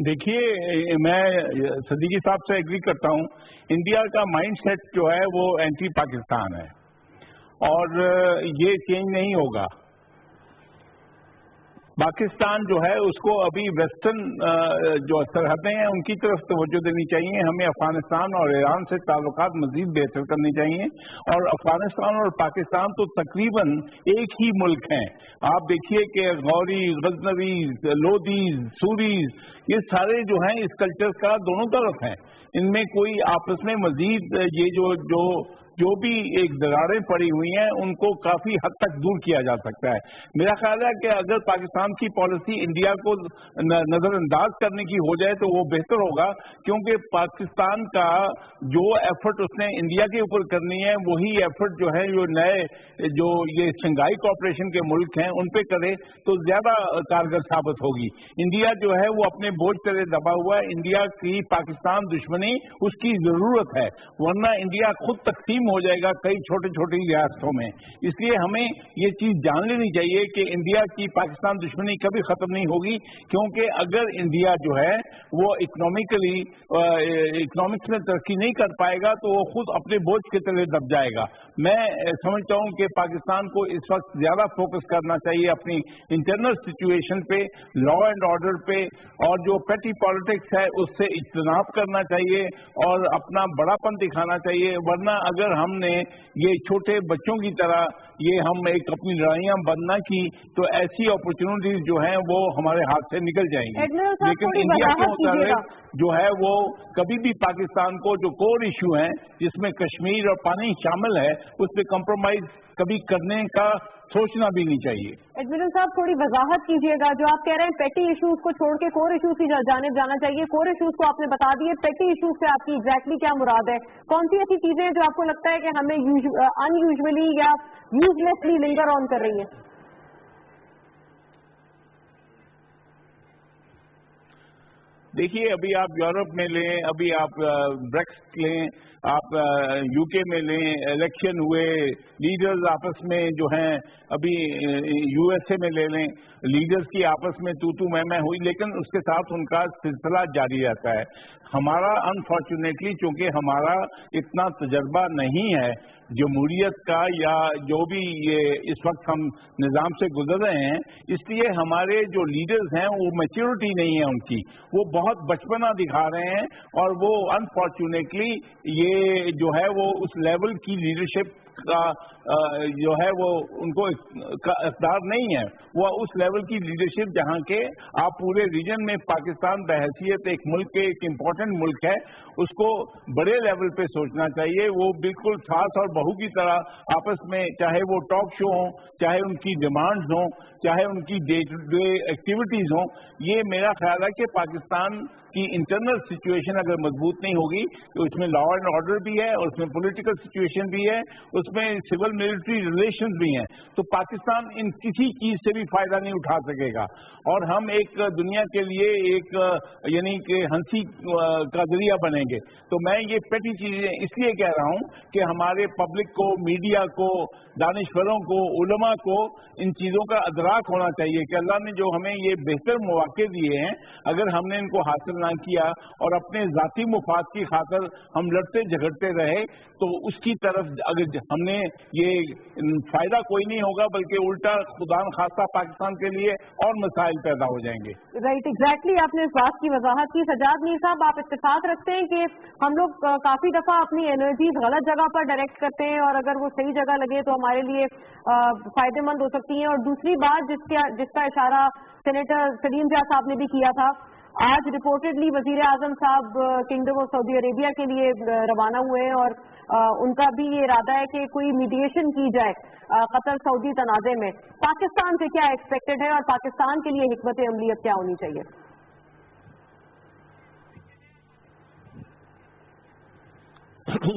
देखिए, मैं सिद्दीकी साहब से एग्री करता हूं। इंडिया का माइंडसेट जो है वो एंटी पाकिस्तान है और ये चेंज नहीं होगा। पाकिस्तान जो है उसको अभी वेस्टर्न जो सरहदें हैं उनकी तरफ तवज्जो देनी चाहिए। हमें अफगानिस्तान और ईरान से ताल्लुकात मजीद बेहतर करने चाहिए। और अफगानिस्तान और पाकिस्तान तो तकरीबन एक ही मुल्क हैं। आप देखिए कि गौरी, गजनवी, लोदीज, सूरीज, ये सारे जो हैं इस कल्चर का दोनों तरफ हैं। इनमें कोई आपस में मजीद ये जो जो भी एक दरारें पड़ी हुई हैं उनको काफी हद तक दूर किया जा सकता है। मेरा ख्याल है कि अगर पाकिस्तान की पॉलिसी इंडिया को नजरअंदाज करने की हो जाए तो वो बेहतर होगा, क्योंकि पाकिस्तान का जो एफर्ट उसने इंडिया के ऊपर करनी है वही एफर्ट जो है जो नए जो ये शंघाई कोऑपरेशन के मुल्क हैं उन पे करे तो ज्यादा कारगर साबित होगी। इंडिया जो है वो अपने बोझ तले दबा हुआ है। इंडिया की पाकिस्तान दुश्मनी उसकी जरूरत है, वरना इंडिया खुद तकसीम हो जाएगा कई छोटे छोटे रियासतों में। इसलिए हमें ये चीज जान लेनी चाहिए कि इंडिया की पाकिस्तान दुश्मनी कभी खत्म नहीं होगी, क्योंकि अगर इंडिया जो है वो इकोनॉमिक्स में तरक्की नहीं कर पाएगा तो वो खुद अपने बोझ के तले दब जाएगा। मैं समझता हूं कि पाकिस्तान को इस वक्त ज्यादा फोकस करना चाहिए अपनी इंटरनल सिचुएशन पे, लॉ एंड ऑर्डर पे, और जो पेटी पॉलिटिक्स है उससे इज्तनाब करना चाहिए और अपना बड़ापन दिखाना चाहिए। वरना अगर हमने ये छोटे बच्चों की तरह ये हम एक अपनी लड़ाइयां बंद न की तो ऐसी अपॉर्चुनिटीज जो हैं वो हमारे हाथ से निकल जाएंगी। लेकिन इंडिया के मुताबिक जो है वो कभी भी पाकिस्तान को जो कोर इशू है जिसमें कश्मीर और पानी शामिल है उस पर कॉम्प्रोमाइज कभी करने का सोचना भी नहीं चाहिए। एडमिरल साहब थोड़ी वजाहत कीजिएगा, जो आप कह रहे हैं पेटी इश्यूज को छोड़ के कोर इश्यूज की जाने जाना चाहिए, कोर इश्यूज को आपने बता दिए, पेटी इश्यूज से आपकी एग्जैक्टली क्या मुराद है? कौन सी ऐसी चीजें हैं जो आपको लगता है कि हमें अनयूजुअली या यूजलेसली लिंगर ऑन कर रही है? देखिए, अभी आप यूरोप में लें, अभी आप ब्रेक्सिट लें, आप यूके में लें, इलेक्शन हुए, लीडर्स आपस में जो हैं, अभी यूएसए में ले लें, लीडर्स की आपस में तू मैं हुई, लेकिन उसके साथ उनका सिलसिला जारी रहता है। हमारा अनफॉर्चुनेटली चूंकि हमारा इतना तजर्बा नहीं है जमहूरियत का या जो भी ये इस वक्त हम निज़ाम से गुजर रहे हैं, इसलिए हमारे जो लीडर्स हैं वो मैच्योरिटी नहीं है उनकी, वो बहुत बचपना दिखा रहे हैं और वो अनफॉर्चुनेटली ये जो है वो उस लेवल की लीडरशिप का जो है वो उनको इक़्तिदार नहीं है। वो उस लेवल की लीडरशिप जहां के आप पूरे रीजन में पाकिस्तान बहैसियत एक मुल्क के एक इम्पोर्टेंट मुल्क है, उसको बड़े लेवल पे सोचना चाहिए। वो बिल्कुल सास और बहू की तरह आपस में, चाहे वो टॉक शो हों, चाहे उनकी डिमांड्स हों, चाहे उनकी डे टू डे एक्टिविटीज हों, ये मेरा ख्याल है कि पाकिस्तान की इंटरनल सिचुएशन अगर मजबूत नहीं होगी तो इसमें लॉ एंड ऑर्डर भी है और उसमें पॉलिटिकल सिचुएशन भी है, उसमें सिविल मिलिट्री रिलेशंस भी हैं, तो पाकिस्तान इन किसी चीज से भी फायदा नहीं उठा सकेगा। और हम एक दुनिया के लिए एक यानी कि हंसी का जरिया बनेंगे। तो मैं ये पेटी चीजें इसलिए कह रहा हूं कि हमारे पब्लिक को, मीडिया को, दानिश्वरों को, उलमा को इन चीजों का अदराक होना चाहिए कि अल्लाह ने जो हमें ये बेहतर मौके दिए हैं, अगर हमने इनको हासिल ना किया और अपने जाती मुफाद की खातिर हम लड़ते झगड़ते रहे तो उसकी तरफ अगर हमने ये फायदा कोई नहीं होगा, बल्कि उल्टा खुदा न खास्ता पाकिस्तान के लिए और मसाइल पैदा हो जाएंगे। राइट, एग्जैक्टली आपने इस बात की वजाहत की। सजाद मीर साहब, आप इत्तेफाक रखते हैं कि हम लोग काफी दफा अपनी एनर्जीज गलत जगह पर डायरेक्ट करते हैं और अगर वो सही जगह लगे तो हमारे लिए फायदेमंद हो सकती है। और दूसरी बात जिसका इशारा सेनेटर सलीम जा साहब ने भी किया था, आज रिपोर्टेडली वजीर आजम साहब किंगडम ऑफ सऊदी अरेबिया के लिए रवाना हुए हैं और उनका भी ये इरादा है कि कोई मीडिएशन की जाए कतर सऊदी तनाज़े में। पाकिस्तान से क्या एक्सपेक्टेड है और पाकिस्तान के लिए हिकमत अमलियत क्या होनी चाहिए?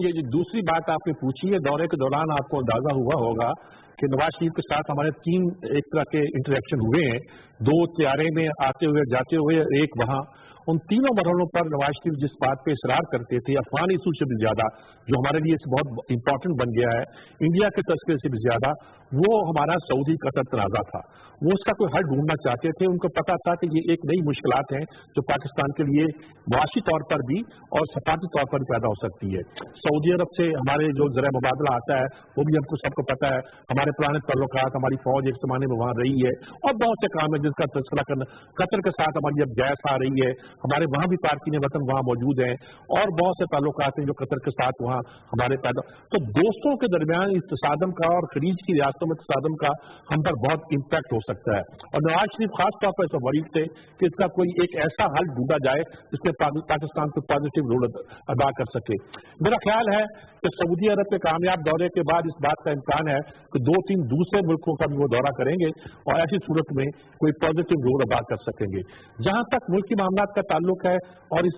ये जो दूसरी बात आपने पूछी है, दौरे के दौरान आपको अंदाजा हुआ होगा कि नवाज शरीफ के साथ हमारे 3 एक तरह के इंटरेक्शन हुए हैं, 2 त्यारे में आते हुए जाते हुए, एक वहां। उन तीनों मरहलों पर नवाज शरीफ जिस बात पे इसरार करते थे, अफगान इशू से भी ज्यादा, जो हमारे लिए बहुत इंपॉर्टेंट बन गया है, इंडिया के तस्करे से भी ज्यादा, वो हमारा सऊदी कतर तनाज़ा था। वो उसका कोई हल ढूंढना चाहते थे। उनको पता था कि ये एक नई मुश्किलात हैं जो पाकिस्तान के लिए मुआशी तौर पर भी और सफारती तौर पर पैदा हो सकती है। सऊदी अरब से हमारे जो ज़रा मुबादला आता है वो भी हमको सबको पता है, हमारे पुराने ताल्लुकात, हमारी फौज एक जमाने में वहाँ रही है और बहुत से काम है जिसका तस्करा करना। कतर के साथ हमारी जब गैस आ रही है, हमारे वहाँ भी तारकीन वतन वहाँ मौजूद हैं और बहुत से ताल्लुकात हैं जो कतर के साथ वहाँ हमारे पैदा। तो दोस्तों के दरमियान इस तसादम का और खलीज की रियासतों सियासत में तसादम का हम पर बहुत इम्पैक्ट हो सकता है। और नवाज शरीफ खास तौर पर ऐसा वरीड थे कि इसका कोई एक ऐसा हल ढूंढा जाए जिसमें पाकिस्तान को पॉजिटिव रोल अदा कर सके। मेरा ख्याल है कि सऊदी अरब के कामयाब दौरे के बाद इस बात का इम्कान है कि 2-3 दूसरे मुल्कों का भी वो दौरा करेंगे और ऐसी सूरत में कोई पॉजिटिव रोल अदा कर सकेंगे। जहां तक मुल्की मामलात का ताल्लुक है और इस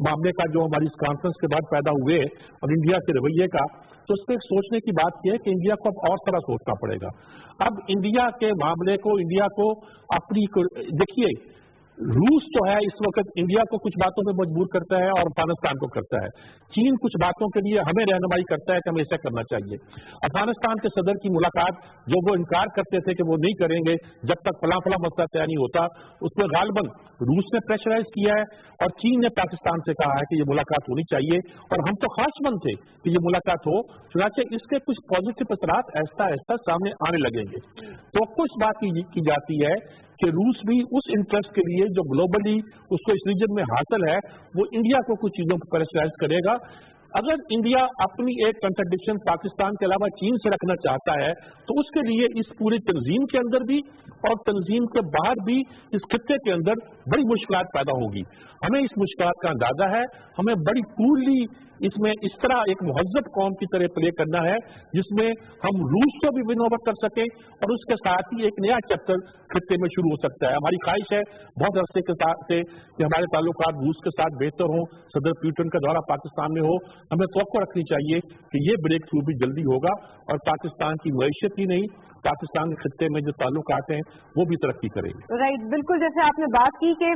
मामले का जो हमारी इस कॉन्फ्रेंस के बाद पैदा हुए और इंडिया के रवैये का, तो उस पर सोचने की बात यह है कि इंडिया को अब और तरह सोचना पड़ेगा। अब इंडिया के मामले को, इंडिया को अपनी, देखिए रूस जो है इस वक्त इंडिया को कुछ बातों में मजबूर करता है और अफगानिस्तान को करता है। चीन कुछ बातों के लिए हमें रहनुमाई करता है कि हमें ऐसा करना चाहिए। अफगानिस्तान के सदर की मुलाकात जो वो इनकार करते थे कि वो नहीं करेंगे जब तक फला मसला तय नहीं होता, उसमें गालिबन रूस ने प्रेशराइज किया है और चीन ने पाकिस्तान से कहा है कि ये मुलाकात होनी चाहिए और हम तो ख्वाहिशमंद थे कि ये मुलाकात हो। चुनांचे इसके कुछ पॉजिटिव असरात ऐसा सामने आने लगेंगे। तो कुछ बात की जाती है कि रूस भी उस इंटरेस्ट के लिए जो ग्लोबली उसको इस रीजन में हासिल है वो इंडिया को कुछ चीजों को प्रेशराइज करेगा। अगर इंडिया अपनी एक कंट्राडिक्शन पाकिस्तान के अलावा चीन से रखना चाहता है तो उसके लिए इस पूरी तंजीम के अंदर भी और तंजीम के बाहर भी इस खित्ते के अंदर बड़ी मुश्किलात पैदा होगी। हमें इस मुश्किलात का अंदाजा है। हमें बड़ी कूलली इसमें इस तरह एक मुहज़्ज़ब कौम की तरह प्ले करना है जिसमें हम रूस को भी विन ओवर कर सकें और उसके साथ ही एक नया चैप्टर खित्ते में शुरू हो सकता है। हमारी ख्वाहिश है बहुत अरसे के साथ से कि हमारे ताल्लुकात रूस के साथ बेहतर हों, सदर पुतिन का दौरा पाकिस्तान में हो। हमें तवक्को रखनी चाहिए कि ये ब्रेक थ्रू भी जल्दी होगा और पाकिस्तान की मईशत ही नहीं, पाकिस्तान के खित्ते में जो ताल्लुकात हैं वो भी तरक्की करेंगे। राइट, बिल्कुल जैसे आपने बात की कि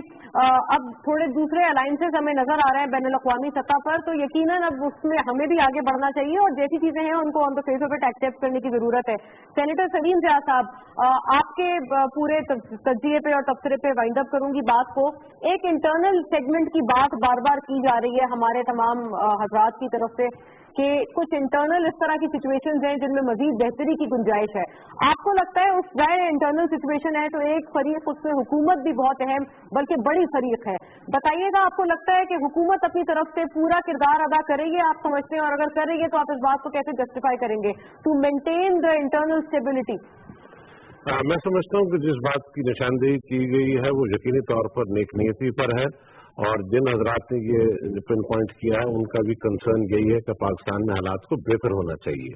अब थोड़े दूसरे अलायंसेस हमें नजर आ रहे हैं बैनुल अक़वामी सतह पर, तो यकीनन अब उसमें हमें भी आगे बढ़ना चाहिए और जैसी चीजें हैं उनको on the face of it accept करने की जरूरत है। सेनेटर सलीम ज़िया साहब, आपके पूरे तज्जिए पे और तबसरे पे वाइंड अप करूंगी बात को। एक इंटरनल सेगमेंट की बात बार बार की जा रही है हमारे तमाम हजरात की तरफ से कि कुछ इंटरनल इस तरह की सिचुएशंस हैं जिनमें मजीद बेहतरी की गुंजाइश है। आपको लगता है उस जाए इंटरनल सिचुएशन है तो एक फरीक उसमें हुकूमत भी बहुत अहम बल्कि बड़ी फरीक है, बताइएगा आपको लगता है कि हुकूमत अपनी तरफ से पूरा किरदार अदा करेगी, आप समझते हैं, और अगर करेंगे तो आप इस बात को कैसे जस्टिफाई करेंगे to maintain the internal stability? मैं समझता हूँ कि जिस बात की निशानदेही की गई है वो यकीनी तौर पर नेक नीयती पर है और जिन हजरात ने ये पिन पॉइंट किया है उनका भी कंसर्न यही है कि पाकिस्तान में हालात को बेहतर होना चाहिए।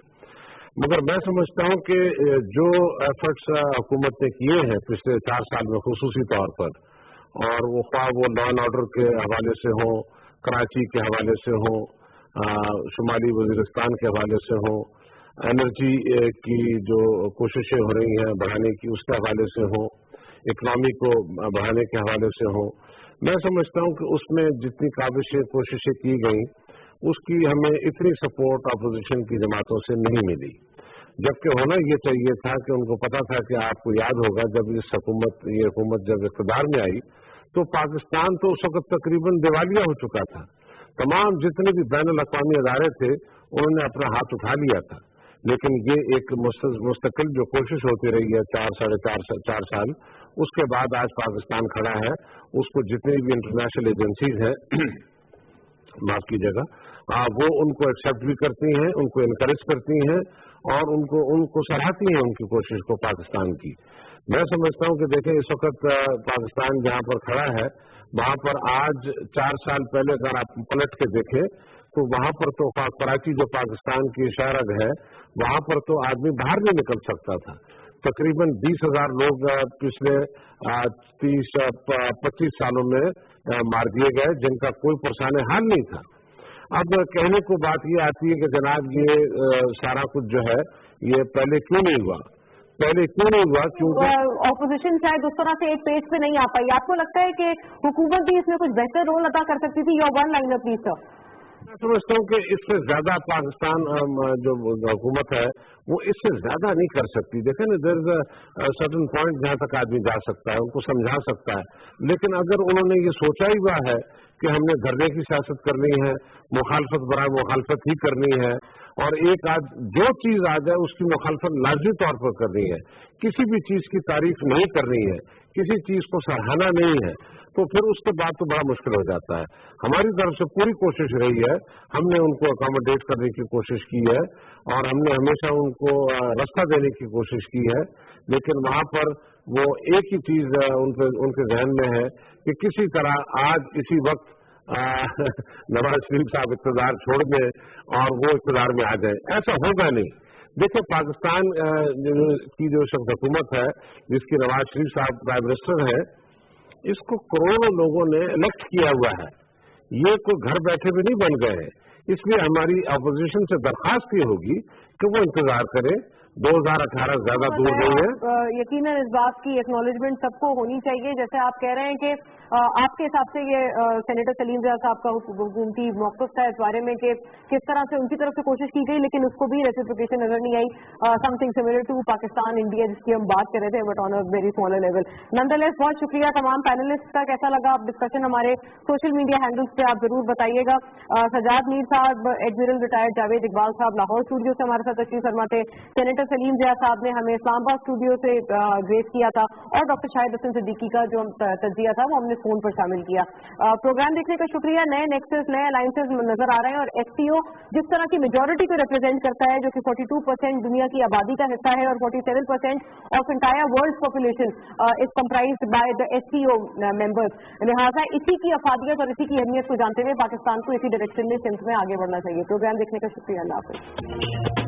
मगर मैं समझता हूँ कि जो एफर्ट्स हुकूमत ने किए हैं पिछले 4 साल में खुसूसी तौर पर, और वो ख्वाह वो लॉ एंड ऑर्डर के हवाले से हो, कराची के हवाले से हो, शुमाली वजीरिस्तान के हवाले से हो, एनर्जी की जो कोशिशें हो रही हैं बढ़ाने की उसके हवाले से हो, इकनॉमी को बढ़ाने के हवाले से हो, मैं समझता हूं कि उसमें जितनी काबिशें कोशिशें की गई उसकी हमें इतनी सपोर्ट अपोजिशन की जमातों से नहीं मिली, जबकि होना ये चाहिए था कि उनको पता था कि आपको याद होगा जब ये हुकूमत जब इक़्तिदार में आई तो पाकिस्तान तो उस वक्त तकरीबन दिवालिया हो चुका था। तमाम जितने भी बैनुल अक़वामी अदारे थे उन्होंने अपना हाथ उठा लिया था, लेकिन ये एक मुस्तकिल जो कोशिश होती रही है 4 साल, उसके बाद आज पाकिस्तान खड़ा है। उसको जितनी भी इंटरनेशनल एजेंसीज हैं माफ कीजिएगा, वो उनको एक्सेप्ट भी करती हैं, उनको इनकरेज करती हैं और उनको सराहती हैं उनकी कोशिश को पाकिस्तान की। मैं समझता हूं कि देखें इस वक्त पाकिस्तान जहां पर खड़ा है वहां पर आज 4 साल पहले अगर आप पलट के देखें तो वहां पर तो कराची जो पाकिस्तान की शहर है वहां पर तो आदमी बाहर नहीं निकल सकता था। तकरीबन 20,000 लोग पिछले 30-25 सालों में मार दिए गए जिनका कोई परेशानी हाल नहीं था। अब कहने को बात ये आती है कि जनाब ये सारा कुछ जो है ये पहले क्यों नहीं हुआ, क्योंकि ऑपोजिशन शायद उस तरह से एक पेज पे नहीं आ पाई। आपको लगता है कि हुकूमत भी इसमें कुछ बेहतर रोल अदा कर सकती थी? Your one liner please sir. मैं समझता हूँ कि इससे ज्यादा पाकिस्तान जो हुकूमत है वो इससे ज्यादा नहीं कर सकती। देखें ना, there is a certain point जहां तक आदमी जा सकता है, उनको समझा सकता है, लेकिन अगर उन्होंने ये सोचा ही हुआ है कि हमने धरने की सियासत करनी है, मुखालफत बराए मुखालफत ही करनी है और एक आज जो चीज आ जाए उसकी मुखालफत लाजमी तौर पर करनी है, किसी भी चीज की तारीफ नहीं करनी है, किसी चीज को सराहना नहीं है, तो फिर उसके बाद तो बड़ा मुश्किल हो जाता है। हमारी तरफ से पूरी कोशिश रही है, हमने उनको अकोमोडेट करने की कोशिश की है और हमने हमेशा उनको रास्ता देने की कोशिश की है, लेकिन वहां पर वो एक ही चीज उनके जहन में है कि किसी तरह आज इसी वक्त नवाज शरीफ साहब इक़्तिदार छोड़ दें और वो इक़्तिदार में आ जाए। ऐसा होगा नहीं। देखिए, पाकिस्तान की जो शख्स हुकूमत है जिसकी नवाज शरीफ साहब प्राइम मिनिस्टर है, इसको करोड़ों लोगों ने इलेक्ट किया हुआ है, ये कोई घर बैठे भी नहीं बन गए हैं। इसलिए हमारी अपोजिशन से दरख्वास्त ये होगी कि वो इंतजार करें, 2018 ज्यादा दूर नहीं है। यकीनन इस बात की एक्नॉलेजमेंट सबको होनी चाहिए, जैसे आप कह रहे हैं कि आपके हिसाब से ये सेनेटर सलीम रियाज साहब का हुकूमती मौक़िफ़ था इस बारे में कि किस तरह से उनकी तरफ से कोशिश की गई, लेकिन उसको भी रेसिप्रोकेशन नजर नहीं आई, something similar to Pakistan India जिसकी हम बात कर रहे थे, but on a very smaller level. Nonetheless बहुत शुक्रिया तमाम पैनलिस्ट का। कैसा लगा आप डिस्कशन? हमारे सोशल मीडिया हैंडल्स पे आप जरूर बताइएगा। सजाद मीर साहब, एडमिरल रिटायर्ड जावेद इकबाल साहब लाहौर स्टूडियो से हमारे साथ तशरीफ फरमा थे, सेनेटर सलीम रियाज साहब ने हमें इस्लामाबाद स्टूडियो से ग्रेस किया था, और डॉक्टर शाहिद हसन सिद्दीकी का जो तज्जिया था वो हमने फोन पर शामिल किया। प्रोग्राम देखने का शुक्रिया। नए नेक्सस, नए अलायंसेज नजर आ रहे हैं, और एससीओ जिस तरह की मेजोरिटी को रिप्रेजेंट करता है, जो कि 42% दुनिया की आबादी का हिस्सा है और 47% of entire world population is comprised by the SCO members, लिहाजा इसी की अफादियत और इसी की अहमियत को जानते हुए पाकिस्तान को इसी डायरेक्शन में सिम्त में आगे बढ़ना चाहिए। प्रोग्राम देखने का शुक्रिया। अल्लाह हाफ़िज़।